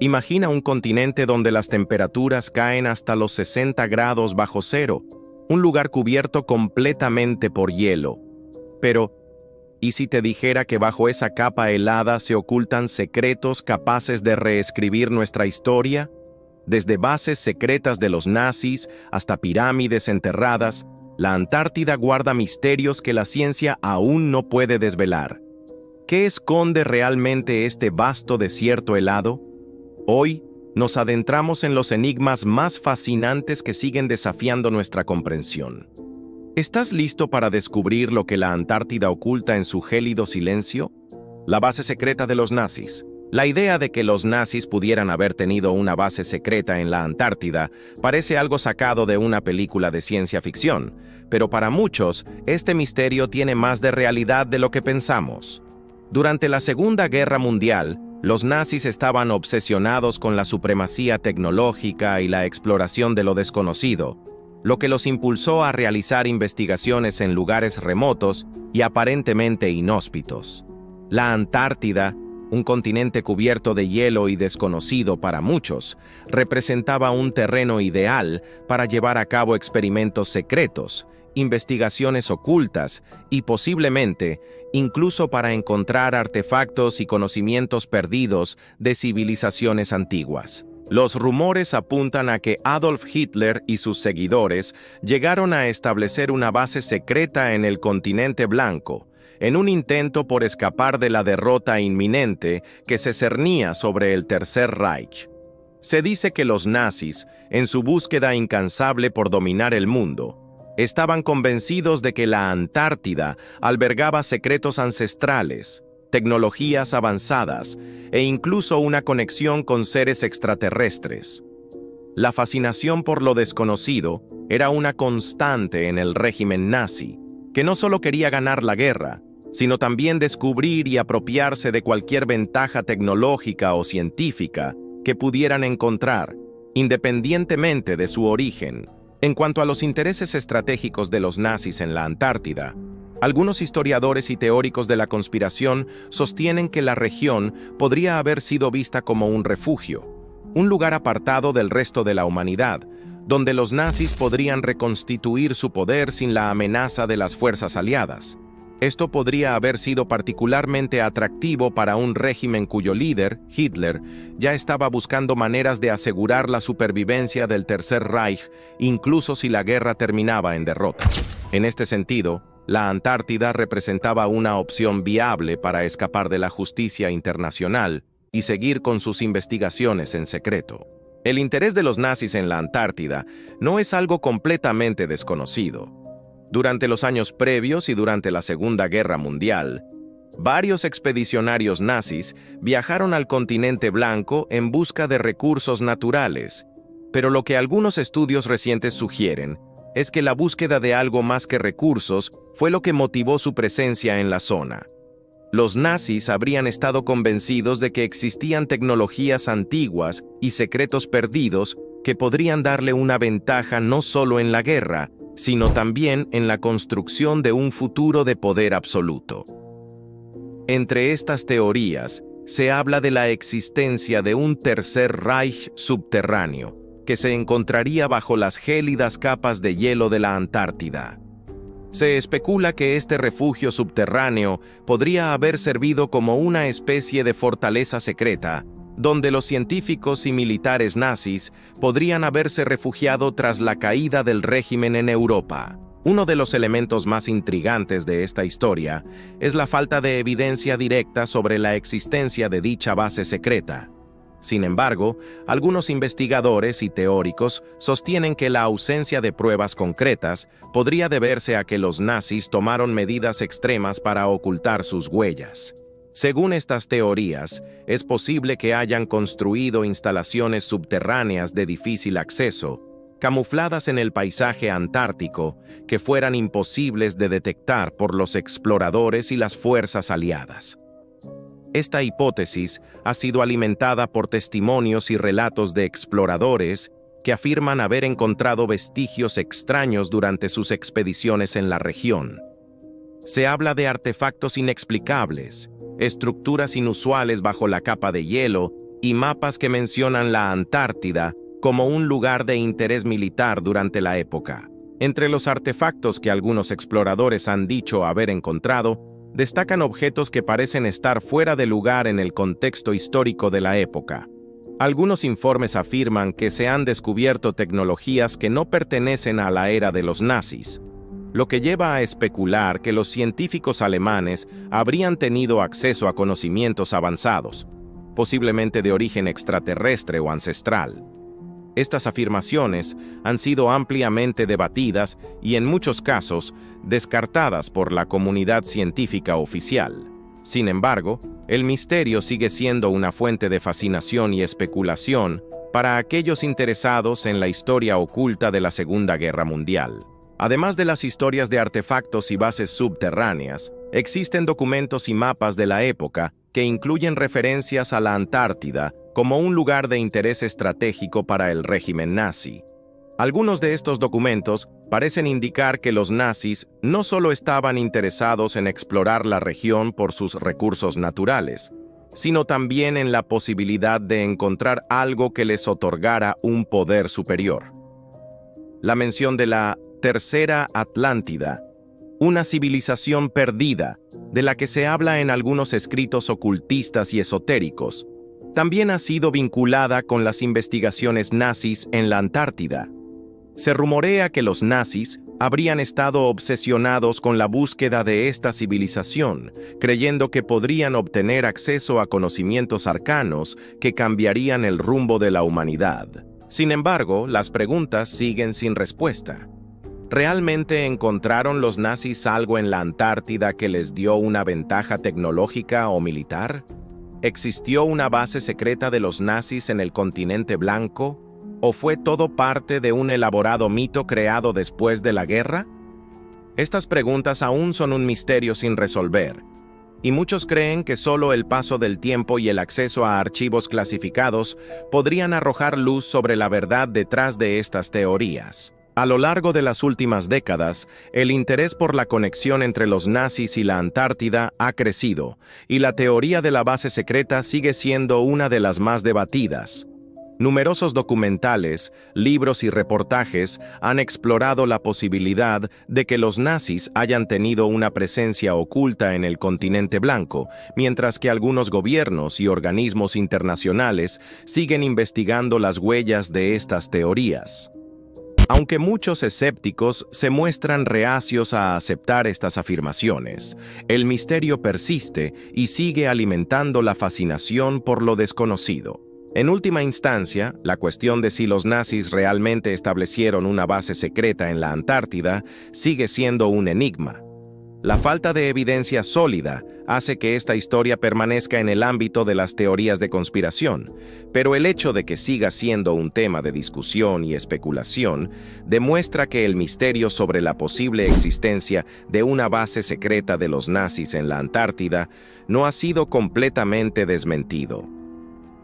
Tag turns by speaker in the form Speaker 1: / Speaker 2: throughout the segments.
Speaker 1: Imagina un continente donde las temperaturas caen hasta los 60 grados bajo cero, un lugar cubierto completamente por hielo. Pero, ¿y si te dijera que bajo esa capa helada se ocultan secretos capaces de reescribir nuestra historia? Desde bases secretas de los nazis hasta pirámides enterradas, la Antártida guarda misterios que la ciencia aún no puede desvelar. ¿Qué esconde realmente este vasto desierto helado? Hoy nos adentramos en los enigmas más fascinantes que siguen desafiando nuestra comprensión. ¿Estás listo para descubrir lo que la Antártida oculta en su gélido silencio? La base secreta de los nazis. La idea de que los nazis pudieran haber tenido una base secreta en la Antártida parece algo sacado de una película de ciencia ficción, pero para muchos, este misterio tiene más de realidad de lo que pensamos. Durante la Segunda Guerra Mundial, los nazis estaban obsesionados con la supremacía tecnológica y la exploración de lo desconocido, lo que los impulsó a realizar investigaciones en lugares remotos y aparentemente inhóspitos. La Antártida, un continente cubierto de hielo y desconocido para muchos, representaba un terreno ideal para llevar a cabo experimentos secretos, investigaciones ocultas y posiblemente incluso para encontrar artefactos y conocimientos perdidos de civilizaciones antiguas. Los rumores apuntan a que Adolf Hitler y sus seguidores llegaron a establecer una base secreta en el continente blanco, en un intento por escapar de la derrota inminente que se cernía sobre el Tercer Reich. Se dice que los nazis, en su búsqueda incansable por dominar el mundo, estaban convencidos de que la Antártida albergaba secretos ancestrales, tecnologías avanzadas e incluso una conexión con seres extraterrestres. La fascinación por lo desconocido era una constante en el régimen nazi, que no solo quería ganar la guerra, sino también descubrir y apropiarse de cualquier ventaja tecnológica o científica que pudieran encontrar, independientemente de su origen. En cuanto a los intereses estratégicos de los nazis en la Antártida, algunos historiadores y teóricos de la conspiración sostienen que la región podría haber sido vista como un refugio, un lugar apartado del resto de la humanidad, donde los nazis podrían reconstituir su poder sin la amenaza de las fuerzas aliadas. Esto podría haber sido particularmente atractivo para un régimen cuyo líder, Hitler, ya estaba buscando maneras de asegurar la supervivencia del Tercer Reich, incluso si la guerra terminaba en derrota. En este sentido, la Antártida representaba una opción viable para escapar de la justicia internacional y seguir con sus investigaciones en secreto. El interés de los nazis en la Antártida no es algo completamente desconocido. Durante los años previos y durante la Segunda Guerra Mundial, varios expedicionarios nazis viajaron al continente blanco en busca de recursos naturales, pero lo que algunos estudios recientes sugieren es que la búsqueda de algo más que recursos fue lo que motivó su presencia en la zona. Los nazis habrían estado convencidos de que existían tecnologías antiguas y secretos perdidos que podrían darle una ventaja no solo en la guerra, sino también en la construcción de un futuro de poder absoluto. Entre estas teorías, se habla de la existencia de un Tercer Reich subterráneo, que se encontraría bajo las gélidas capas de hielo de la Antártida. Se especula que este refugio subterráneo podría haber servido como una especie de fortaleza secreta, donde los científicos y militares nazis podrían haberse refugiado tras la caída del régimen en Europa. Uno de los elementos más intrigantes de esta historia es la falta de evidencia directa sobre la existencia de dicha base secreta. Sin embargo, algunos investigadores y teóricos sostienen que la ausencia de pruebas concretas podría deberse a que los nazis tomaron medidas extremas para ocultar sus huellas. Según estas teorías, es posible que hayan construido instalaciones subterráneas de difícil acceso, camufladas en el paisaje antártico, que fueran imposibles de detectar por los exploradores y las fuerzas aliadas. Esta hipótesis ha sido alimentada por testimonios y relatos de exploradores que afirman haber encontrado vestigios extraños durante sus expediciones en la región. Se habla de artefactos inexplicables, estructuras inusuales bajo la capa de hielo y mapas que mencionan la Antártida como un lugar de interés militar durante la época. Entre los artefactos que algunos exploradores han dicho haber encontrado, destacan objetos que parecen estar fuera de lugar en el contexto histórico de la época. Algunos informes afirman que se han descubierto tecnologías que no pertenecen a la era de los nazis, lo que lleva a especular que los científicos alemanes habrían tenido acceso a conocimientos avanzados, posiblemente de origen extraterrestre o ancestral. Estas afirmaciones han sido ampliamente debatidas y, en muchos casos, descartadas por la comunidad científica oficial. Sin embargo, el misterio sigue siendo una fuente de fascinación y especulación para aquellos interesados en la historia oculta de la Segunda Guerra Mundial. Además de las historias de artefactos y bases subterráneas, existen documentos y mapas de la época que incluyen referencias a la Antártida como un lugar de interés estratégico para el régimen nazi. Algunos de estos documentos parecen indicar que los nazis no solo estaban interesados en explorar la región por sus recursos naturales, sino también en la posibilidad de encontrar algo que les otorgara un poder superior. La mención de la Tercera Atlántida, una civilización perdida, de la que se habla en algunos escritos ocultistas y esotéricos, también ha sido vinculada con las investigaciones nazis en la Antártida. Se rumorea que los nazis habrían estado obsesionados con la búsqueda de esta civilización, creyendo que podrían obtener acceso a conocimientos arcanos que cambiarían el rumbo de la humanidad. Sin embargo, las preguntas siguen sin respuesta. ¿Realmente encontraron los nazis algo en la Antártida que les dio una ventaja tecnológica o militar? ¿Existió una base secreta de los nazis en el continente blanco? ¿O fue todo parte de un elaborado mito creado después de la guerra? Estas preguntas aún son un misterio sin resolver, y muchos creen que solo el paso del tiempo y el acceso a archivos clasificados podrían arrojar luz sobre la verdad detrás de estas teorías. A lo largo de las últimas décadas, el interés por la conexión entre los nazis y la Antártida ha crecido, y la teoría de la base secreta sigue siendo una de las más debatidas. Numerosos documentales, libros y reportajes han explorado la posibilidad de que los nazis hayan tenido una presencia oculta en el continente blanco, mientras que algunos gobiernos y organismos internacionales siguen investigando las huellas de estas teorías. Aunque muchos escépticos se muestran reacios a aceptar estas afirmaciones, el misterio persiste y sigue alimentando la fascinación por lo desconocido. En última instancia, la cuestión de si los nazis realmente establecieron una base secreta en la Antártida sigue siendo un enigma. La falta de evidencia sólida hace que esta historia permanezca en el ámbito de las teorías de conspiración, pero el hecho de que siga siendo un tema de discusión y especulación demuestra que el misterio sobre la posible existencia de una base secreta de los nazis en la Antártida no ha sido completamente desmentido.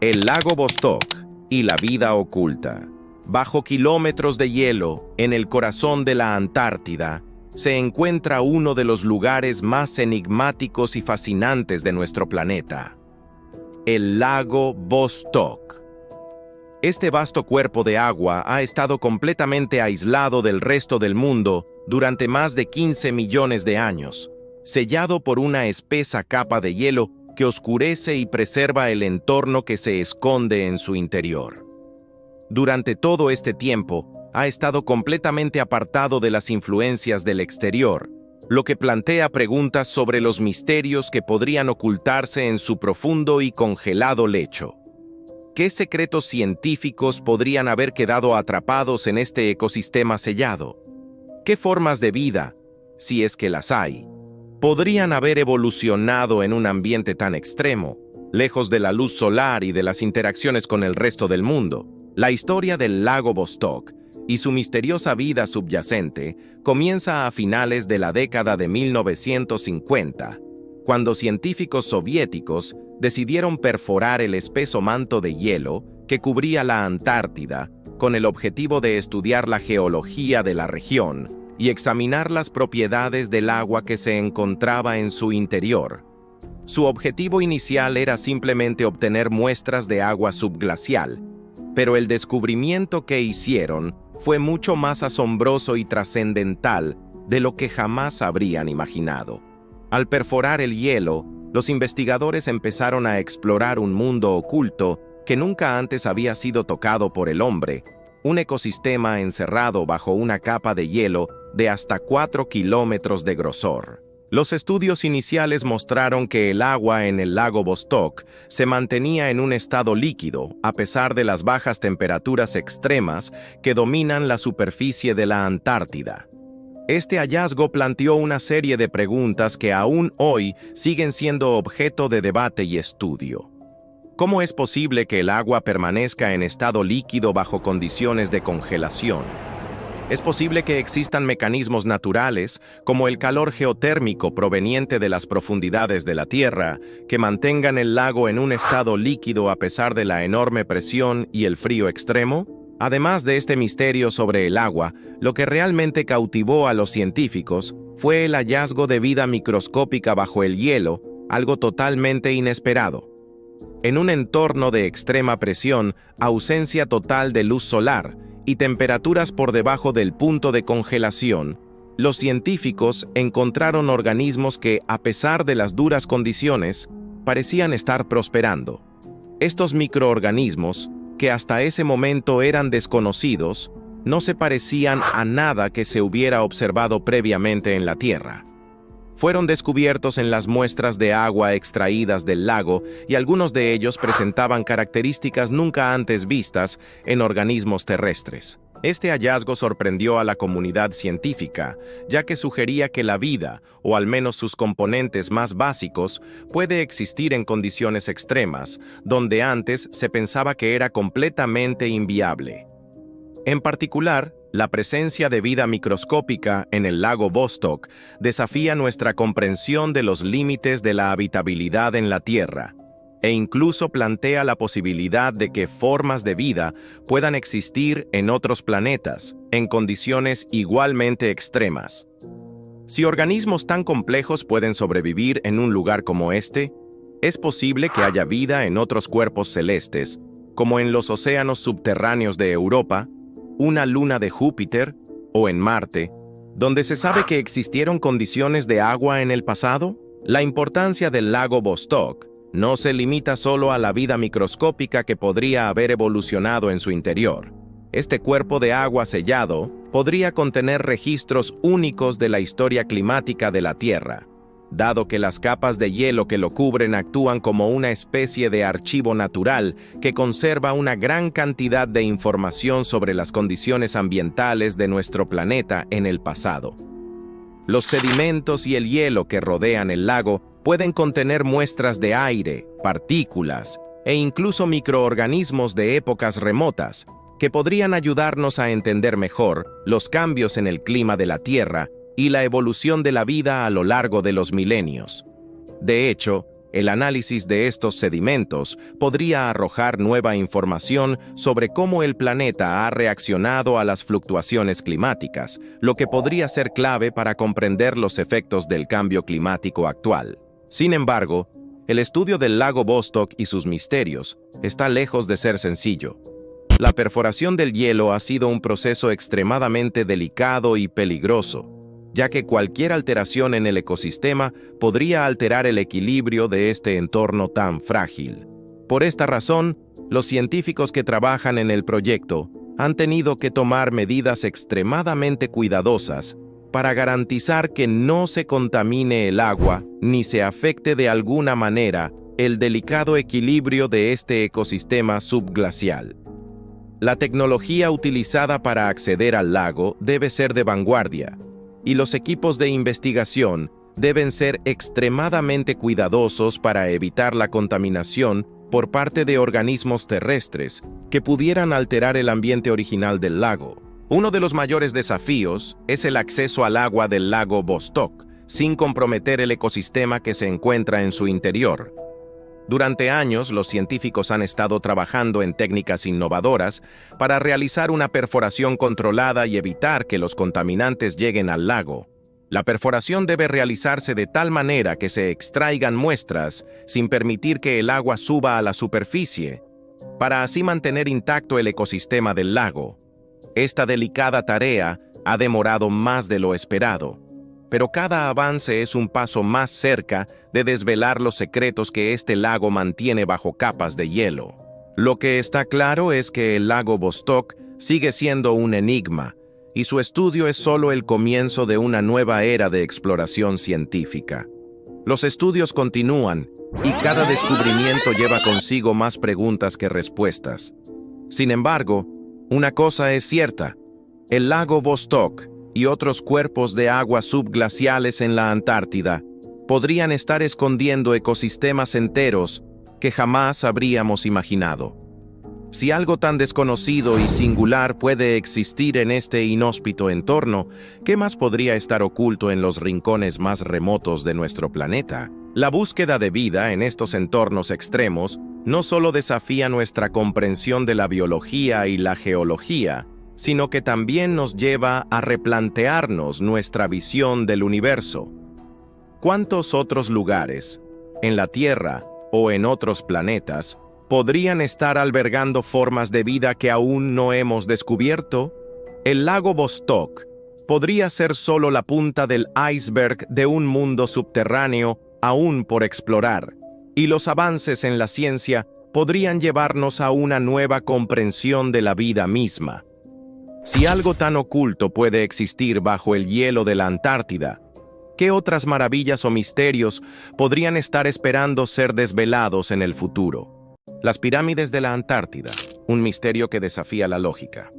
Speaker 1: El lago Vostok y la vida oculta. Bajo kilómetros de hielo, en el corazón de la Antártida, se encuentra uno de los lugares más enigmáticos y fascinantes de nuestro planeta: el lago Vostok. Este vasto cuerpo de agua ha estado completamente aislado del resto del mundo durante más de 15 millones de años, sellado por una espesa capa de hielo que oscurece y preserva el entorno que se esconde en su interior. Durante todo este tiempo, ha estado completamente apartado de las influencias del exterior, lo que plantea preguntas sobre los misterios que podrían ocultarse en su profundo y congelado lecho. ¿Qué secretos científicos podrían haber quedado atrapados en este ecosistema sellado? ¿Qué formas de vida, si es que las hay, podrían haber evolucionado en un ambiente tan extremo, lejos de la luz solar y de las interacciones con el resto del mundo? La historia del lago Vostok y su misteriosa vida subyacente comienza a finales de la década de 1950, cuando científicos soviéticos decidieron perforar el espeso manto de hielo que cubría la Antártida con el objetivo de estudiar la geología de la región y examinar las propiedades del agua que se encontraba en su interior. Su objetivo inicial era simplemente obtener muestras de agua subglacial, pero el descubrimiento que hicieron fue mucho más asombroso y trascendental de lo que jamás habrían imaginado. Al perforar el hielo, los investigadores empezaron a explorar un mundo oculto que nunca antes había sido tocado por el hombre, un ecosistema encerrado bajo una capa de hielo de hasta 4 kilómetros de grosor. Los estudios iniciales mostraron que el agua en el lago Vostok se mantenía en un estado líquido a pesar de las bajas temperaturas extremas que dominan la superficie de la Antártida. Este hallazgo planteó una serie de preguntas que aún hoy siguen siendo objeto de debate y estudio. ¿Cómo es posible que el agua permanezca en estado líquido bajo condiciones de congelación? ¿Es posible que existan mecanismos naturales, como el calor geotérmico proveniente de las profundidades de la Tierra, que mantengan el lago en un estado líquido a pesar de la enorme presión y el frío extremo? Además de este misterio sobre el agua, lo que realmente cautivó a los científicos fue el hallazgo de vida microscópica bajo el hielo, algo totalmente inesperado. En un entorno de extrema presión, ausencia total de luz solar y temperaturas por debajo del punto de congelación, los científicos encontraron organismos que, a pesar de las duras condiciones, parecían estar prosperando. Estos microorganismos, que hasta ese momento eran desconocidos, no se parecían a nada que se hubiera observado previamente en la Tierra. Fueron descubiertos en las muestras de agua extraídas del lago y algunos de ellos presentaban características nunca antes vistas en organismos terrestres. Este hallazgo sorprendió a la comunidad científica, ya que sugería que la vida, o al menos sus componentes más básicos, puede existir en condiciones extremas, donde antes se pensaba que era completamente inviable. En particular, la presencia de vida microscópica en el lago Vostok desafía nuestra comprensión de los límites de la habitabilidad en la Tierra, e incluso plantea la posibilidad de que formas de vida puedan existir en otros planetas, en condiciones igualmente extremas. Si organismos tan complejos pueden sobrevivir en un lugar como este, es posible que haya vida en otros cuerpos celestes, como en los océanos subterráneos de Europa, una luna de Júpiter o en Marte, donde se sabe que existieron condiciones de agua en el pasado. La importancia del lago Vostok no se limita solo a la vida microscópica que podría haber evolucionado en su interior. Este cuerpo de agua sellado podría contener registros únicos de la historia climática de la Tierra, dado que las capas de hielo que lo cubren actúan como una especie de archivo natural que conserva una gran cantidad de información sobre las condiciones ambientales de nuestro planeta en el pasado. Los sedimentos y el hielo que rodean el lago pueden contener muestras de aire, partículas e incluso microorganismos de épocas remotas que podrían ayudarnos a entender mejor los cambios en el clima de la Tierra y la evolución de la vida a lo largo de los milenios. De hecho, el análisis de estos sedimentos podría arrojar nueva información sobre cómo el planeta ha reaccionado a las fluctuaciones climáticas, lo que podría ser clave para comprender los efectos del cambio climático actual. Sin embargo, el estudio del lago Vostok y sus misterios está lejos de ser sencillo. La perforación del hielo ha sido un proceso extremadamente delicado y peligroso, ya que cualquier alteración en el ecosistema podría alterar el equilibrio de este entorno tan frágil. Por esta razón, los científicos que trabajan en el proyecto han tenido que tomar medidas extremadamente cuidadosas para garantizar que no se contamine el agua ni se afecte de alguna manera el delicado equilibrio de este ecosistema subglacial. La tecnología utilizada para acceder al lago debe ser de vanguardia, y los equipos de investigación deben ser extremadamente cuidadosos para evitar la contaminación por parte de organismos terrestres que pudieran alterar el ambiente original del lago. Uno de los mayores desafíos es el acceso al agua del lago Vostok, sin comprometer el ecosistema que se encuentra en su interior. Durante años, los científicos han estado trabajando en técnicas innovadoras para realizar una perforación controlada y evitar que los contaminantes lleguen al lago. La perforación debe realizarse de tal manera que se extraigan muestras sin permitir que el agua suba a la superficie, para así mantener intacto el ecosistema del lago. Esta delicada tarea ha demorado más de lo esperado, pero cada avance es un paso más cerca de desvelar los secretos que este lago mantiene bajo capas de hielo. Lo que está claro es que el lago Vostok sigue siendo un enigma, y su estudio es solo el comienzo de una nueva era de exploración científica. Los estudios continúan, y cada descubrimiento lleva consigo más preguntas que respuestas. Sin embargo, una cosa es cierta: el lago Vostok y otros cuerpos de agua subglaciales en la Antártida podrían estar escondiendo ecosistemas enteros que jamás habríamos imaginado. Si algo tan desconocido y singular puede existir en este inhóspito entorno, ¿qué más podría estar oculto en los rincones más remotos de nuestro planeta? La búsqueda de vida en estos entornos extremos no solo desafía nuestra comprensión de la biología y la geología, sino que también nos lleva a replantearnos nuestra visión del universo. ¿Cuántos otros lugares, en la Tierra o en otros planetas, podrían estar albergando formas de vida que aún no hemos descubierto? El lago Vostok podría ser solo la punta del iceberg de un mundo subterráneo aún por explorar, y los avances en la ciencia podrían llevarnos a una nueva comprensión de la vida misma. Si algo tan oculto puede existir bajo el hielo de la Antártida, ¿qué otras maravillas o misterios podrían estar esperando ser desvelados en el futuro? Las pirámides de la Antártida, un misterio que desafía la lógica.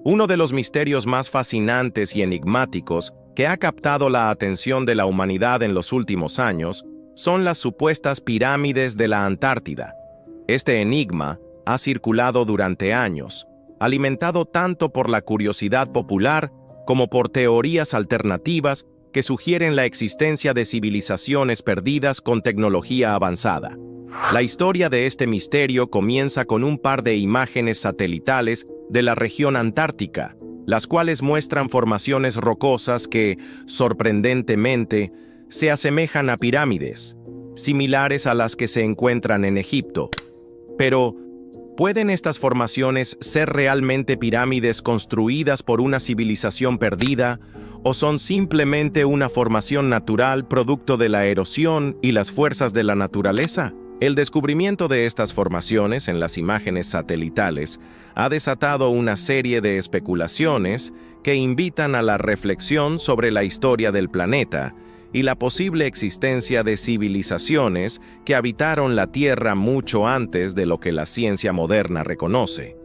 Speaker 1: Uno de los misterios más fascinantes y enigmáticos que ha captado la atención de la humanidad en los últimos años son las supuestas pirámides de la Antártida. Este enigma ha circulado durante años, alimentado tanto por la curiosidad popular como por teorías alternativas que sugieren la existencia de civilizaciones perdidas con tecnología avanzada. La historia de este misterio comienza con un par de imágenes satelitales de la región antártica, las cuales muestran formaciones rocosas que, sorprendentemente, se asemejan a pirámides, similares a las que se encuentran en Egipto. Pero, ¿pueden estas formaciones ser realmente pirámides construidas por una civilización perdida, o son simplemente una formación natural producto de la erosión y las fuerzas de la naturaleza? El descubrimiento de estas formaciones en las imágenes satelitales ha desatado una serie de especulaciones que invitan a la reflexión sobre la historia del planeta y la posible existencia de civilizaciones que habitaron la Tierra mucho antes de lo que la ciencia moderna reconoce.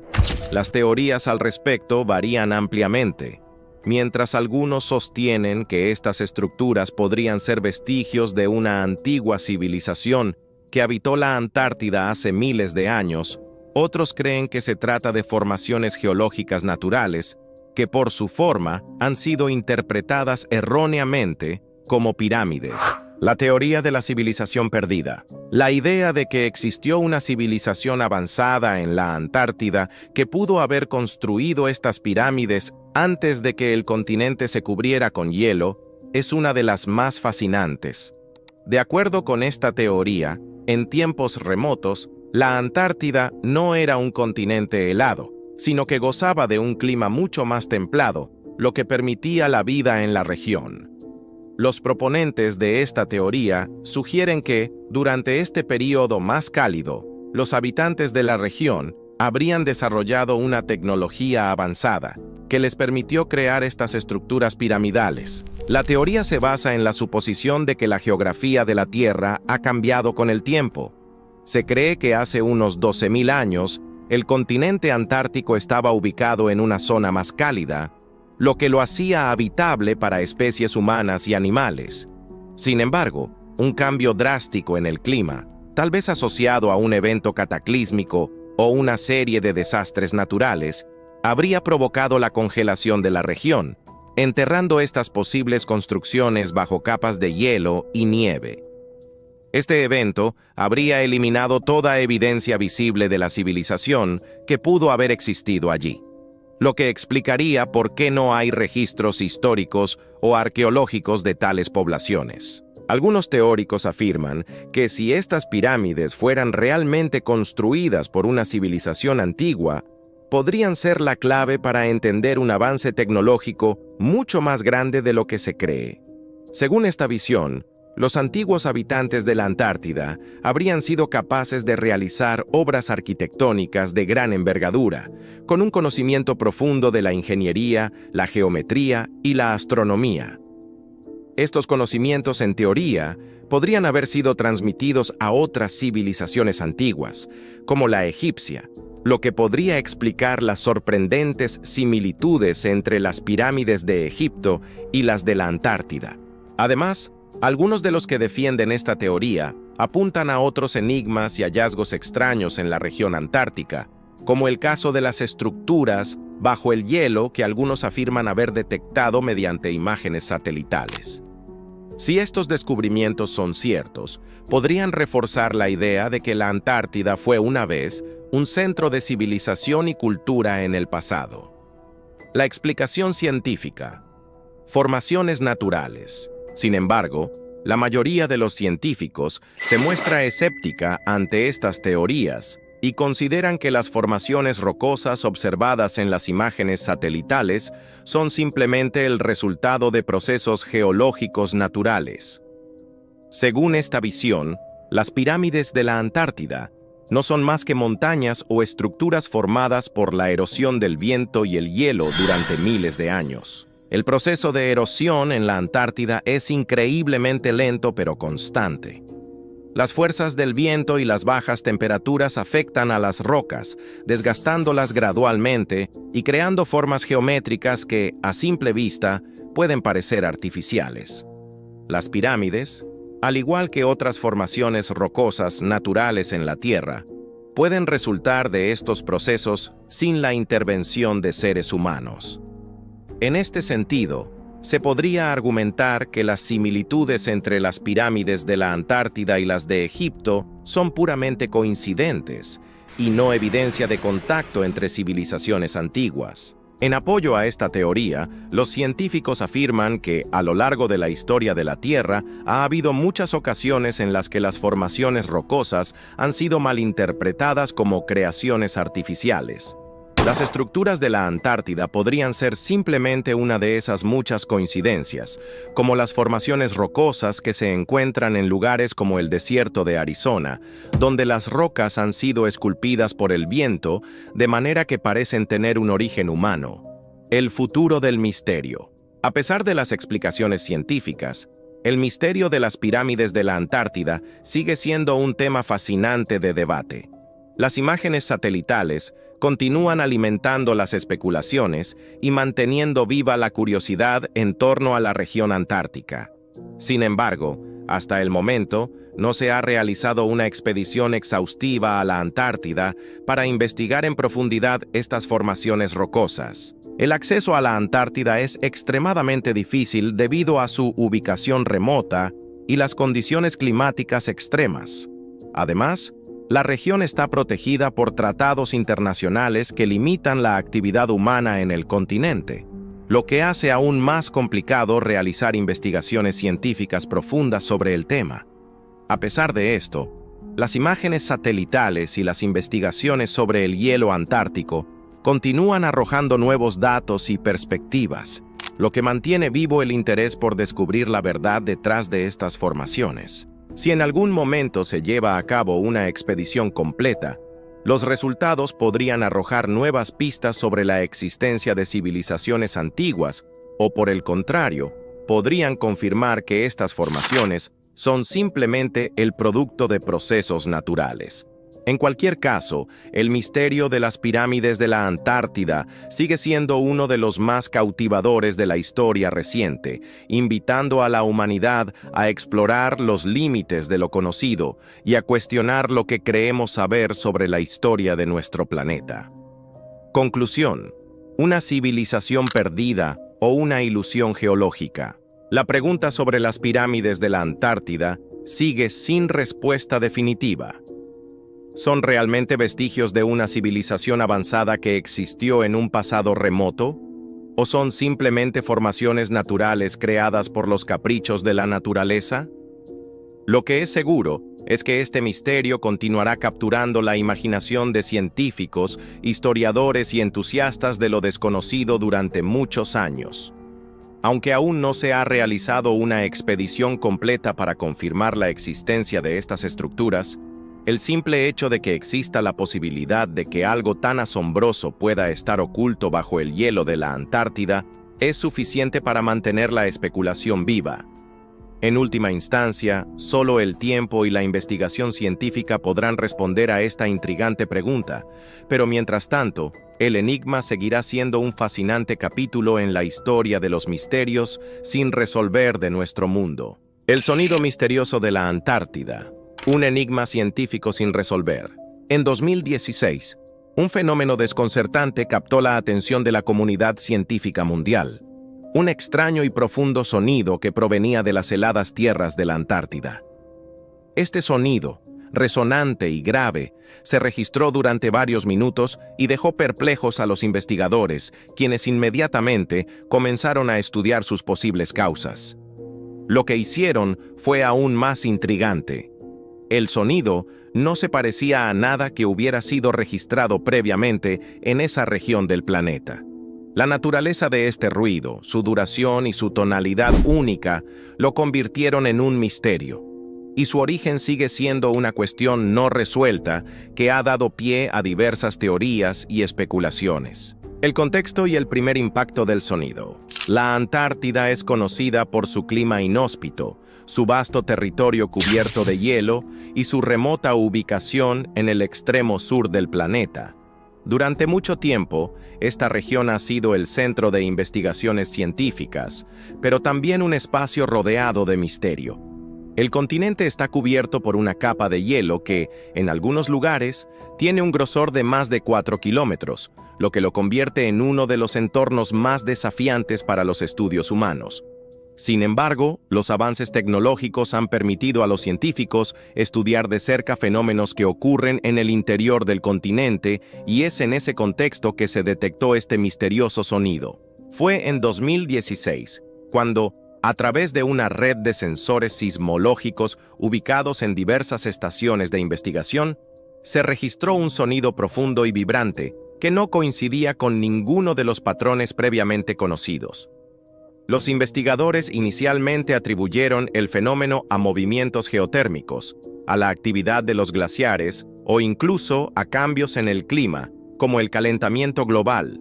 Speaker 1: Las teorías al respecto varían ampliamente. Mientras algunos sostienen que estas estructuras podrían ser vestigios de una antigua civilización que habitó la Antártida hace miles de años, otros creen que se trata de formaciones geológicas naturales que por su forma han sido interpretadas erróneamente como pirámides. La teoría de la civilización perdida. La idea de que existió una civilización avanzada en la Antártida que pudo haber construido estas pirámides antes de que el continente se cubriera con hielo es una de las más fascinantes. De acuerdo con esta teoría, en tiempos remotos, la Antártida no era un continente helado, sino que gozaba de un clima mucho más templado, lo que permitía la vida en la región. Los proponentes de esta teoría sugieren que, durante este período más cálido, los habitantes de la región habrían desarrollado una tecnología avanzada que les permitió crear estas estructuras piramidales. La teoría se basa en la suposición de que la geografía de la Tierra ha cambiado con el tiempo. Se cree que hace unos 12.000 años, el continente antártico estaba ubicado en una zona más cálida, lo que lo hacía habitable para especies humanas y animales. Sin embargo, un cambio drástico en el clima, tal vez asociado a un evento cataclísmico o una serie de desastres naturales, habría provocado la congelación de la región, enterrando estas posibles construcciones bajo capas de hielo y nieve. Este evento habría eliminado toda evidencia visible de la civilización que pudo haber existido allí. lo que explicaría por qué no hay registros históricos o arqueológicos de tales poblaciones. Algunos teóricos afirman que si estas pirámides fueran realmente construidas por una civilización antigua, podrían ser la clave para entender un avance tecnológico mucho más grande de lo que se cree. Según esta visión, los antiguos habitantes de la Antártida habrían sido capaces de realizar obras arquitectónicas de gran envergadura, con un conocimiento profundo de la ingeniería, la geometría y la astronomía. Estos conocimientos, en teoría, podrían haber sido transmitidos a otras civilizaciones antiguas, como la egipcia, lo que podría explicar las sorprendentes similitudes entre las pirámides de Egipto y las de la Antártida. Además, algunos de los que defienden esta teoría apuntan a otros enigmas y hallazgos extraños en la región antártica, como el caso de las estructuras bajo el hielo que algunos afirman haber detectado mediante imágenes satelitales. Si estos descubrimientos son ciertos, podrían reforzar la idea de que la Antártida fue una vez un centro de civilización y cultura en el pasado. La explicación científica. Formaciones naturales. Sin embargo, la mayoría de los científicos se muestra escéptica ante estas teorías y consideran que las formaciones rocosas observadas en las imágenes satelitales son simplemente el resultado de procesos geológicos naturales. Según esta visión, las pirámides de la Antártida no son más que montañas o estructuras formadas por la erosión del viento y el hielo durante miles de años. El proceso de erosión en la Antártida es increíblemente lento pero constante. Las fuerzas del viento y las bajas temperaturas afectan a las rocas, desgastándolas gradualmente y creando formas geométricas que, a simple vista, pueden parecer artificiales. Las pirámides, al igual que otras formaciones rocosas naturales en la Tierra, pueden resultar de estos procesos sin la intervención de seres humanos. En este sentido, se podría argumentar que las similitudes entre las pirámides de la Antártida y las de Egipto son puramente coincidentes y no evidencia de contacto entre civilizaciones antiguas. En apoyo a esta teoría, los científicos afirman que, a lo largo de la historia de la Tierra, ha habido muchas ocasiones en las que las formaciones rocosas han sido malinterpretadas como creaciones artificiales. Las estructuras de la Antártida podrían ser simplemente una de esas muchas coincidencias, como las formaciones rocosas que se encuentran en lugares como el desierto de Arizona, donde las rocas han sido esculpidas por el viento de manera que parecen tener un origen humano. El futuro del misterio. A pesar de las explicaciones científicas, el misterio de las pirámides de la Antártida sigue siendo un tema fascinante de debate. Las imágenes satelitales continúan alimentando las especulaciones y manteniendo viva la curiosidad en torno a la región antártica. Sin embargo, hasta el momento, no se ha realizado una expedición exhaustiva a la Antártida para investigar en profundidad estas formaciones rocosas. El acceso a la Antártida es extremadamente difícil debido a su ubicación remota y las condiciones climáticas extremas. Además, la región está protegida por tratados internacionales que limitan la actividad humana en el continente, lo que hace aún más complicado realizar investigaciones científicas profundas sobre el tema. A pesar de esto, las imágenes satelitales y las investigaciones sobre el hielo antártico continúan arrojando nuevos datos y perspectivas, lo que mantiene vivo el interés por descubrir la verdad detrás de estas formaciones. Si en algún momento se lleva a cabo una expedición completa, los resultados podrían arrojar nuevas pistas sobre la existencia de civilizaciones antiguas, o por el contrario, podrían confirmar que estas formaciones son simplemente el producto de procesos naturales. En cualquier caso, el misterio de las pirámides de la Antártida sigue siendo uno de los más cautivadores de la historia reciente, invitando a la humanidad a explorar los límites de lo conocido y a cuestionar lo que creemos saber sobre la historia de nuestro planeta. Conclusión: ¿una civilización perdida o una ilusión geológica? La pregunta sobre las pirámides de la Antártida sigue sin respuesta definitiva. ¿Son realmente vestigios de una civilización avanzada que existió en un pasado remoto? ¿O son simplemente formaciones naturales creadas por los caprichos de la naturaleza? Lo que es seguro es que este misterio continuará capturando la imaginación de científicos, historiadores y entusiastas de lo desconocido durante muchos años. Aunque aún no se ha realizado una expedición completa para confirmar la existencia de estas estructuras, el simple hecho de que exista la posibilidad de que algo tan asombroso pueda estar oculto bajo el hielo de la Antártida es suficiente para mantener la especulación viva. En última instancia, solo el tiempo y la investigación científica podrán responder a esta intrigante pregunta, pero mientras tanto, el enigma seguirá siendo un fascinante capítulo en la historia de los misterios sin resolver de nuestro mundo. El sonido misterioso de la Antártida. Un enigma científico sin resolver. En 2016, un fenómeno desconcertante captó la atención de la comunidad científica mundial. Un extraño y profundo sonido que provenía de las heladas tierras de la Antártida. Este sonido, resonante y grave, se registró durante varios minutos y dejó perplejos a los investigadores, quienes inmediatamente comenzaron a estudiar sus posibles causas. Lo que hicieron fue aún más intrigante. El sonido no se parecía a nada que hubiera sido registrado previamente en esa región del planeta. La naturaleza de este ruido, su duración y su tonalidad única lo convirtieron en un misterio, y su origen sigue siendo una cuestión no resuelta que ha dado pie a diversas teorías y especulaciones. El contexto y el primer impacto del sonido. La Antártida es conocida por su clima inhóspito, su vasto territorio cubierto de hielo y su remota ubicación en el extremo sur del planeta. Durante mucho tiempo, esta región ha sido el centro de investigaciones científicas, pero también un espacio rodeado de misterio. El continente está cubierto por una capa de hielo que, en algunos lugares, tiene un grosor de más de 4 kilómetros, lo que lo convierte en uno de los entornos más desafiantes para los estudios humanos. Sin embargo, los avances tecnológicos han permitido a los científicos estudiar de cerca fenómenos que ocurren en el interior del continente, y es en ese contexto que se detectó este misterioso sonido. Fue en 2016, cuando, a través de una red de sensores sismológicos ubicados en diversas estaciones de investigación, se registró un sonido profundo y vibrante que no coincidía con ninguno de los patrones previamente conocidos. Los investigadores inicialmente atribuyeron el fenómeno a movimientos geotérmicos, a la actividad de los glaciares o incluso a cambios en el clima, como el calentamiento global.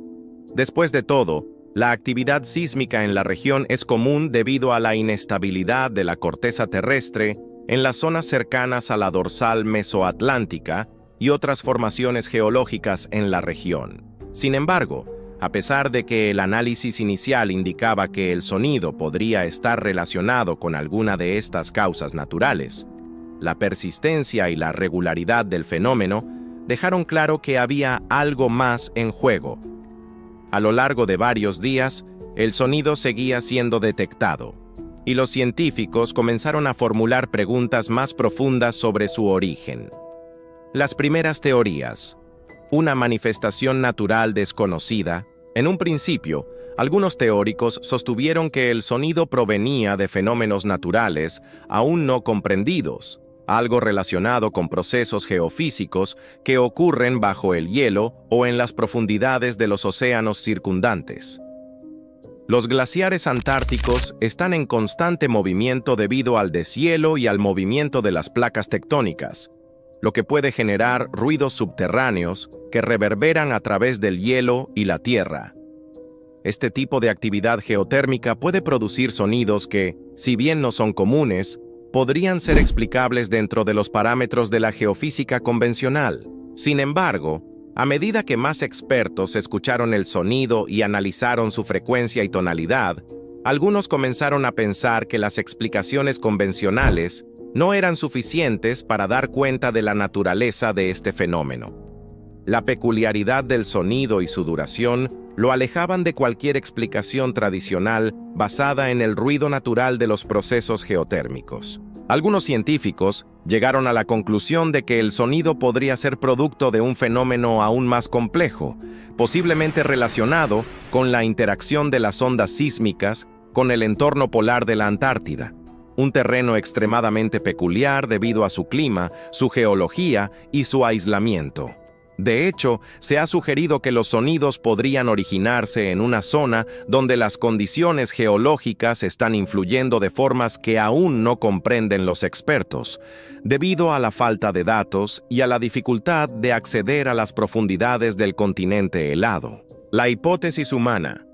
Speaker 1: Después de todo, la actividad sísmica en la región es común debido a la inestabilidad de la corteza terrestre en las zonas cercanas a la dorsal mesoatlántica y otras formaciones geológicas en la región. Sin embargo, a pesar de que el análisis inicial indicaba que el sonido podría estar relacionado con alguna de estas causas naturales, la persistencia y la regularidad del fenómeno dejaron claro que había algo más en juego. A lo largo de varios días, el sonido seguía siendo detectado, y los científicos comenzaron a formular preguntas más profundas sobre su origen. Las primeras teorías. Una manifestación natural desconocida. En un principio, algunos teóricos sostuvieron que el sonido provenía de fenómenos naturales aún no comprendidos, algo relacionado con procesos geofísicos que ocurren bajo el hielo o en las profundidades de los océanos circundantes. Los glaciares antárticos están en constante movimiento debido al deshielo y al movimiento de las placas tectónicas, lo que puede generar ruidos subterráneos que reverberan a través del hielo y la tierra. Este tipo de actividad geotérmica puede producir sonidos que, si bien no son comunes, podrían ser explicables dentro de los parámetros de la geofísica convencional. Sin embargo, a medida que más expertos escucharon el sonido y analizaron su frecuencia y tonalidad, algunos comenzaron a pensar que las explicaciones convencionales no eran suficientes para dar cuenta de la naturaleza de este fenómeno. La peculiaridad del sonido y su duración lo alejaban de cualquier explicación tradicional basada en el ruido natural de los procesos geotérmicos. Algunos científicos llegaron a la conclusión de que el sonido podría ser producto de un fenómeno aún más complejo, posiblemente relacionado con la interacción de las ondas sísmicas con el entorno polar de la Antártida, un terreno extremadamente peculiar debido a su clima, su geología y su aislamiento. De hecho, se ha sugerido que los sonidos podrían originarse en una zona donde las condiciones geológicas están influyendo de formas que aún no comprenden los expertos, debido a la falta de datos y a la dificultad de acceder a las profundidades del continente helado. La hipótesis humana.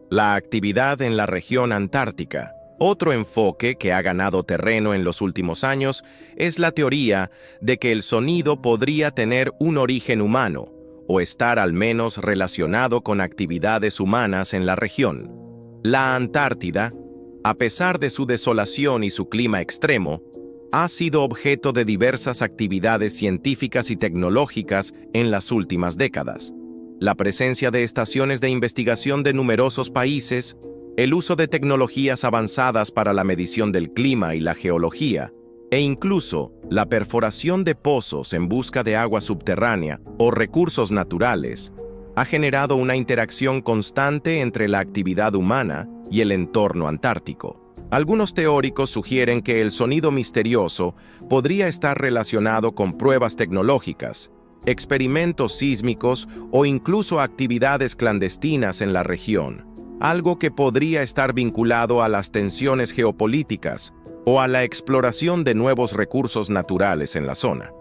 Speaker 1: La actividad en la región antártica. Otro enfoque que ha ganado terreno en los últimos años es la teoría de que el sonido podría tener un origen humano o estar al menos relacionado con actividades humanas en la región. La Antártida, a pesar de su desolación y su clima extremo, ha sido objeto de diversas actividades científicas y tecnológicas en las últimas décadas. La presencia de estaciones de investigación de numerosos países, el uso de tecnologías avanzadas para la medición del clima y la geología, e incluso la perforación de pozos en busca de agua subterránea o recursos naturales, ha generado una interacción constante entre la actividad humana y el entorno antártico. Algunos teóricos sugieren que el sonido misterioso podría estar relacionado con pruebas tecnológicas, experimentos sísmicos o incluso actividades clandestinas en la región, algo que podría estar vinculado a las tensiones geopolíticas o a la exploración de nuevos recursos naturales en la zona.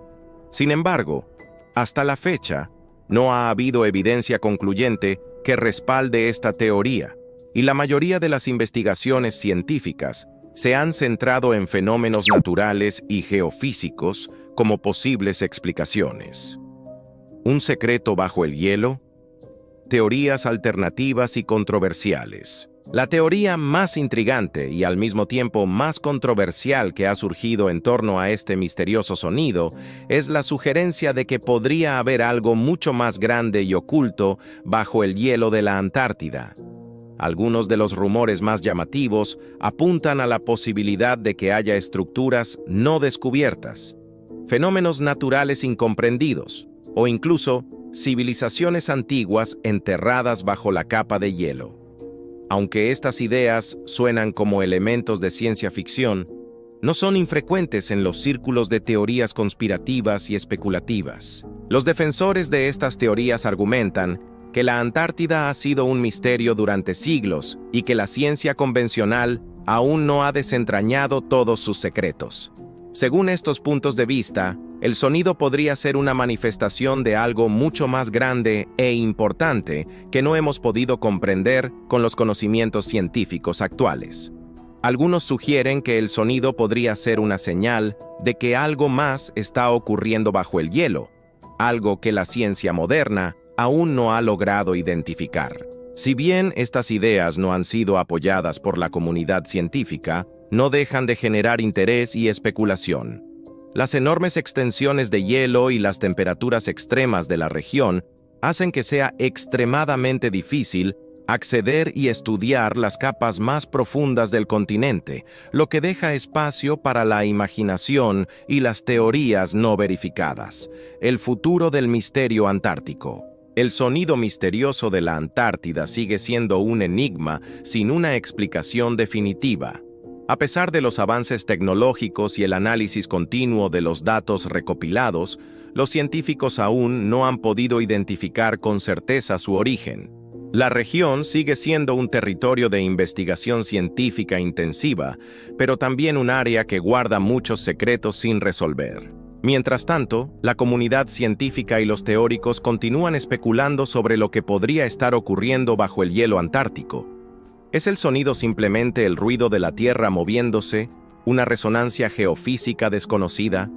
Speaker 1: Sin embargo, hasta la fecha, no ha habido evidencia concluyente que respalde esta teoría, y la mayoría de las investigaciones científicas se han centrado en fenómenos naturales y geofísicos como posibles explicaciones. ¿Un secreto bajo el hielo? Teorías alternativas y controversiales. La teoría más intrigante y al mismo tiempo más controversial que ha surgido en torno a este misterioso sonido es la sugerencia de que podría haber algo mucho más grande y oculto bajo el hielo de la Antártida. Algunos de los rumores más llamativos apuntan a la posibilidad de que haya estructuras no descubiertas, fenómenos naturales incomprendidos o incluso civilizaciones antiguas enterradas bajo la capa de hielo. Aunque estas ideas suenan como elementos de ciencia ficción, no son infrecuentes en los círculos de teorías conspirativas y especulativas. Los defensores de estas teorías argumentan que la Antártida ha sido un misterio durante siglos y que la ciencia convencional aún no ha desentrañado todos sus secretos. Según estos puntos de vista, el sonido podría ser una manifestación de algo mucho más grande e importante que no hemos podido comprender con los conocimientos científicos actuales. Algunos sugieren que el sonido podría ser una señal de que algo más está ocurriendo bajo el hielo, algo que la ciencia moderna aún no ha logrado identificar. Si bien estas ideas no han sido apoyadas por la comunidad científica, no dejan de generar interés y especulación. Las enormes extensiones de hielo y las temperaturas extremas de la región hacen que sea extremadamente difícil acceder y estudiar las capas más profundas del continente, lo que deja espacio para la imaginación y las teorías no verificadas. El futuro del misterio antártico. El sonido misterioso de la Antártida sigue siendo un enigma sin una explicación definitiva. A pesar de los avances tecnológicos y el análisis continuo de los datos recopilados, los científicos aún no han podido identificar con certeza su origen. La región sigue siendo un territorio de investigación científica intensiva, pero también un área que guarda muchos secretos sin resolver. Mientras tanto, la comunidad científica y los teóricos continúan especulando sobre lo que podría estar ocurriendo bajo el hielo antártico. ¿Es el sonido simplemente el ruido de la Tierra moviéndose, una resonancia geofísica desconocida?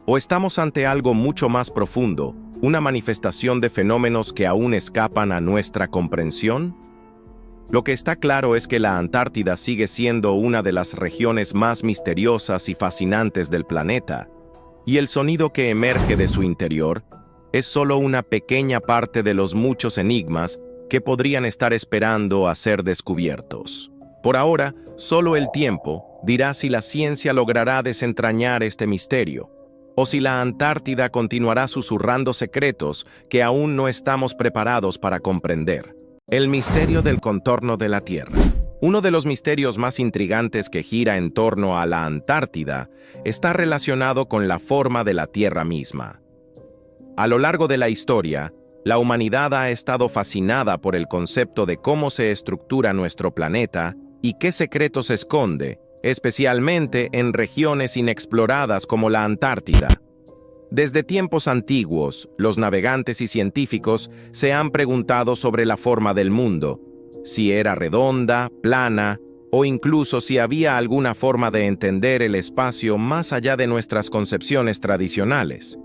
Speaker 1: ¿O estamos ante algo mucho más profundo, una manifestación de fenómenos que aún escapan a nuestra comprensión? Lo que está claro es que la Antártida sigue siendo una de las regiones más misteriosas y fascinantes del planeta, y el sonido que emerge de su interior es solo una pequeña parte de los muchos enigmas que podrían estar esperando a ser descubiertos. Por ahora, solo el tiempo dirá si la ciencia logrará desentrañar este misterio, o si la Antártida continuará susurrando secretos que aún no estamos preparados para comprender. El misterio del contorno de la Tierra. Uno de los misterios más intrigantes que gira en torno a la Antártida está relacionado con la forma de la Tierra misma. A lo largo de la historia, la humanidad ha estado fascinada por el concepto de cómo se estructura nuestro planeta y qué secretos esconde, especialmente en regiones inexploradas como la Antártida. Desde tiempos antiguos, los navegantes y científicos se han preguntado sobre la forma del mundo, si era redonda, plana, o incluso si había alguna forma de entender el espacio más allá de nuestras concepciones tradicionales.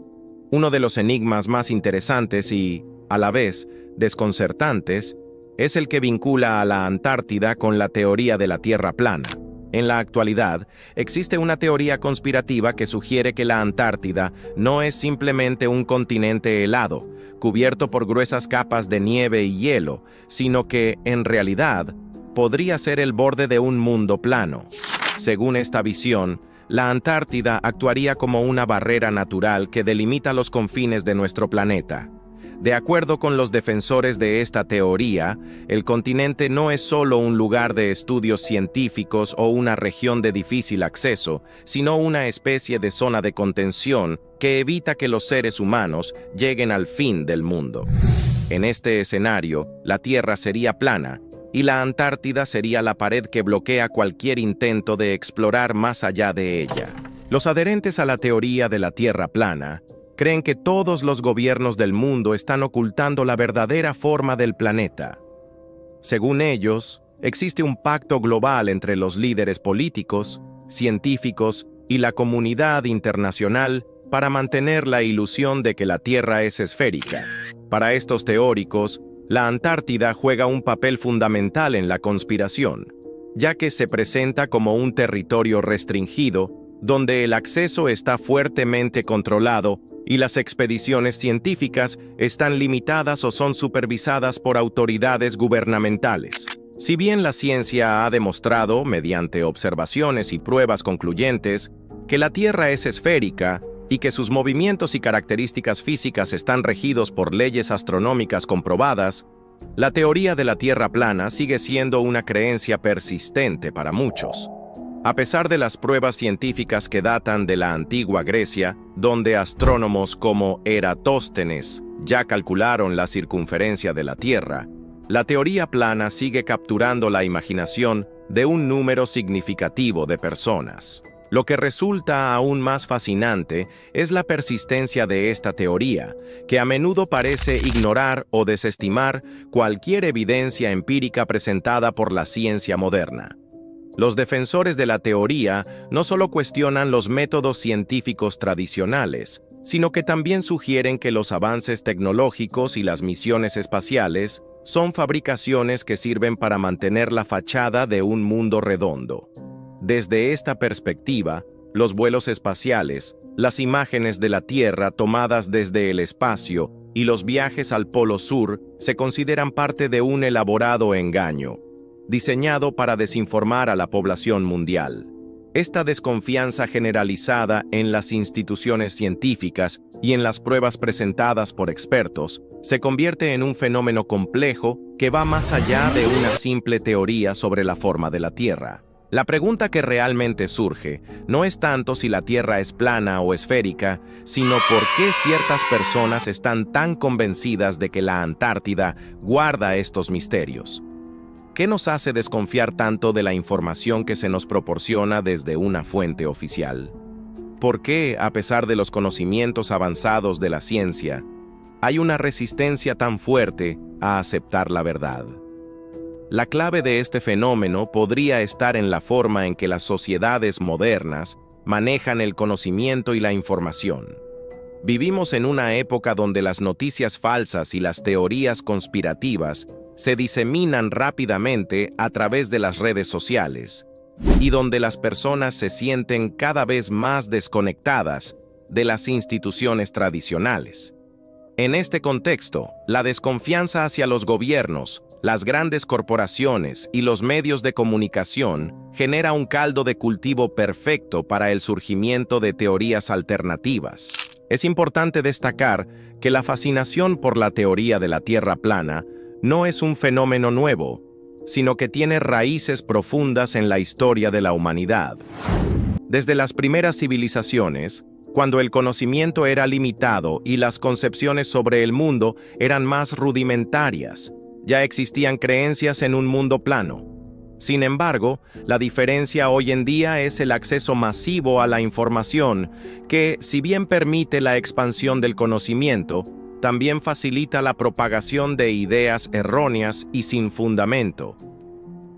Speaker 1: Uno de los enigmas más interesantes y, a la vez, desconcertantes, es el que vincula a la Antártida con la teoría de la Tierra plana. En la actualidad, existe una teoría conspirativa que sugiere que la Antártida no es simplemente un continente helado, cubierto por gruesas capas de nieve y hielo, sino que, en realidad, podría ser el borde de un mundo plano. Según esta visión, la Antártida actuaría como una barrera natural que delimita los confines de nuestro planeta. De acuerdo con los defensores de esta teoría, el continente no es solo un lugar de estudios científicos o una región de difícil acceso, sino una especie de zona de contención que evita que los seres humanos lleguen al fin del mundo. En este escenario, la Tierra sería plana, y la Antártida sería la pared que bloquea cualquier intento de explorar más allá de ella. Los adherentes a la teoría de la Tierra plana creen que todos los gobiernos del mundo están ocultando la verdadera forma del planeta. Según ellos, existe un pacto global entre los líderes políticos, científicos y la comunidad internacional para mantener la ilusión de que la Tierra es esférica. Para estos teóricos, la Antártida juega un papel fundamental en la conspiración, ya que se presenta como un territorio restringido donde el acceso está fuertemente controlado y las expediciones científicas están limitadas o son supervisadas por autoridades gubernamentales. Si bien la ciencia ha demostrado, mediante observaciones y pruebas concluyentes, que la Tierra es esférica y que sus movimientos y características físicas están regidos por leyes astronómicas comprobadas, la teoría de la Tierra plana sigue siendo una creencia persistente para muchos. A pesar de las pruebas científicas que datan de la antigua Grecia, donde astrónomos como Eratóstenes ya calcularon la circunferencia de la Tierra, la teoría plana sigue capturando la imaginación de un número significativo de personas. Lo que resulta aún más fascinante es la persistencia de esta teoría, que a menudo parece ignorar o desestimar cualquier evidencia empírica presentada por la ciencia moderna. Los defensores de la teoría no solo cuestionan los métodos científicos tradicionales, sino que también sugieren que los avances tecnológicos y las misiones espaciales son fabricaciones que sirven para mantener la fachada de un mundo redondo. Desde esta perspectiva, los vuelos espaciales, las imágenes de la Tierra tomadas desde el espacio y los viajes al Polo Sur se consideran parte de un elaborado engaño, diseñado para desinformar a la población mundial. Esta desconfianza generalizada en las instituciones científicas y en las pruebas presentadas por expertos se convierte en un fenómeno complejo que va más allá de una simple teoría sobre la forma de la Tierra. La pregunta que realmente surge no es tanto si la Tierra es plana o esférica, sino por qué ciertas personas están tan convencidas de que la Antártida guarda estos misterios. ¿Qué nos hace desconfiar tanto de la información que se nos proporciona desde una fuente oficial? ¿Por qué, a pesar de los conocimientos avanzados de la ciencia, hay una resistencia tan fuerte a aceptar la verdad? La clave de este fenómeno podría estar en la forma en que las sociedades modernas manejan el conocimiento y la información. Vivimos en una época donde las noticias falsas y las teorías conspirativas se diseminan rápidamente a través de las redes sociales, y donde las personas se sienten cada vez más desconectadas de las instituciones tradicionales. En este contexto, la desconfianza hacia los gobiernos, las grandes corporaciones y los medios de comunicación genera un caldo de cultivo perfecto para el surgimiento de teorías alternativas. Es importante destacar que la fascinación por la teoría de la Tierra plana no es un fenómeno nuevo, sino que tiene raíces profundas en la historia de la humanidad. Desde las primeras civilizaciones, cuando el conocimiento era limitado y las concepciones sobre el mundo eran más rudimentarias, ya existían creencias en un mundo plano. Sin embargo, la diferencia hoy en día es el acceso masivo a la información que, si bien permite la expansión del conocimiento, también facilita la propagación de ideas erróneas y sin fundamento.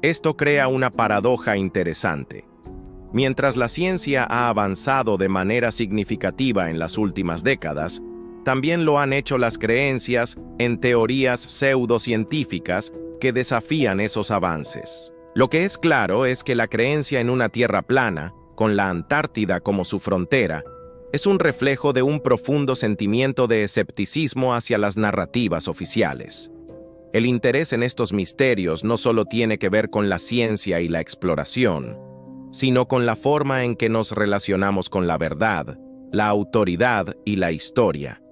Speaker 1: Esto crea una paradoja interesante. Mientras la ciencia ha avanzado de manera significativa en las últimas décadas, también lo han hecho las creencias en teorías pseudocientíficas que desafían esos avances. Lo que es claro es que la creencia en una Tierra plana, con la Antártida como su frontera, es un reflejo de un profundo sentimiento de escepticismo hacia las narrativas oficiales. El interés en estos misterios no solo tiene que ver con la ciencia y la exploración, sino con la forma en que nos relacionamos con la verdad, la autoridad y la historia.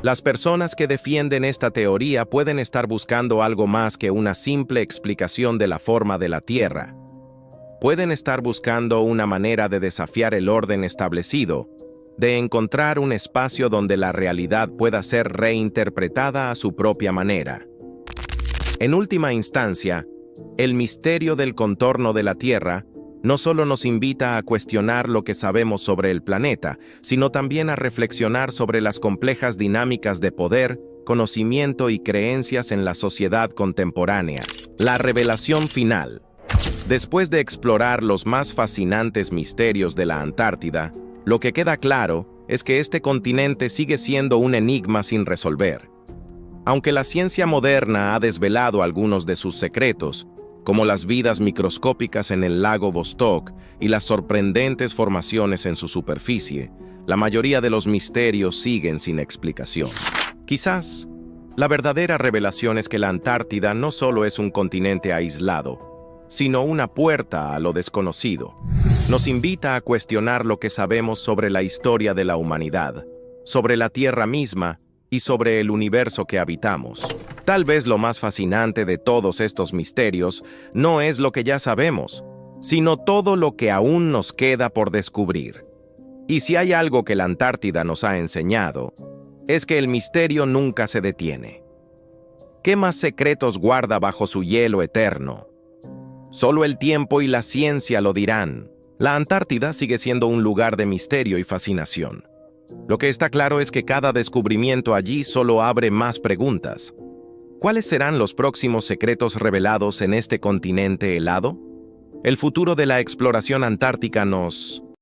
Speaker 1: Las personas que defienden esta teoría pueden estar buscando algo más que una simple explicación de la forma de la Tierra. Pueden estar buscando una manera de desafiar el orden establecido, de encontrar un espacio donde la realidad pueda ser reinterpretada a su propia manera. En última instancia, el misterio del contorno de la Tierra no solo nos invita a cuestionar lo que sabemos sobre el planeta, sino también a reflexionar sobre las complejas dinámicas de poder, conocimiento y creencias en la sociedad contemporánea. La revelación final. Después de explorar los más fascinantes misterios de la Antártida, lo que queda claro es que este continente sigue siendo un enigma sin resolver. Aunque la ciencia moderna ha desvelado algunos de sus secretos, como las vidas microscópicas en el lago Vostok y las sorprendentes formaciones en su superficie, la mayoría de los misterios siguen sin explicación. Quizás, la verdadera revelación es que la Antártida no solo es un continente aislado, sino una puerta a lo desconocido. Nos invita a cuestionar lo que sabemos sobre la historia de la humanidad, sobre la Tierra misma y sobre el universo que habitamos. Tal vez lo más fascinante de todos estos misterios no es lo que ya sabemos, sino todo lo que aún nos queda por descubrir. Y si hay algo que la Antártida nos ha enseñado, es que el misterio nunca se detiene. ¿Qué más secretos guarda bajo su hielo eterno? Solo el tiempo y la ciencia lo dirán. La Antártida sigue siendo un lugar de misterio y fascinación. Lo que está claro es que cada descubrimiento allí solo abre más preguntas. ¿Cuáles serán los próximos secretos revelados en este continente helado? El futuro de la exploración antártica nos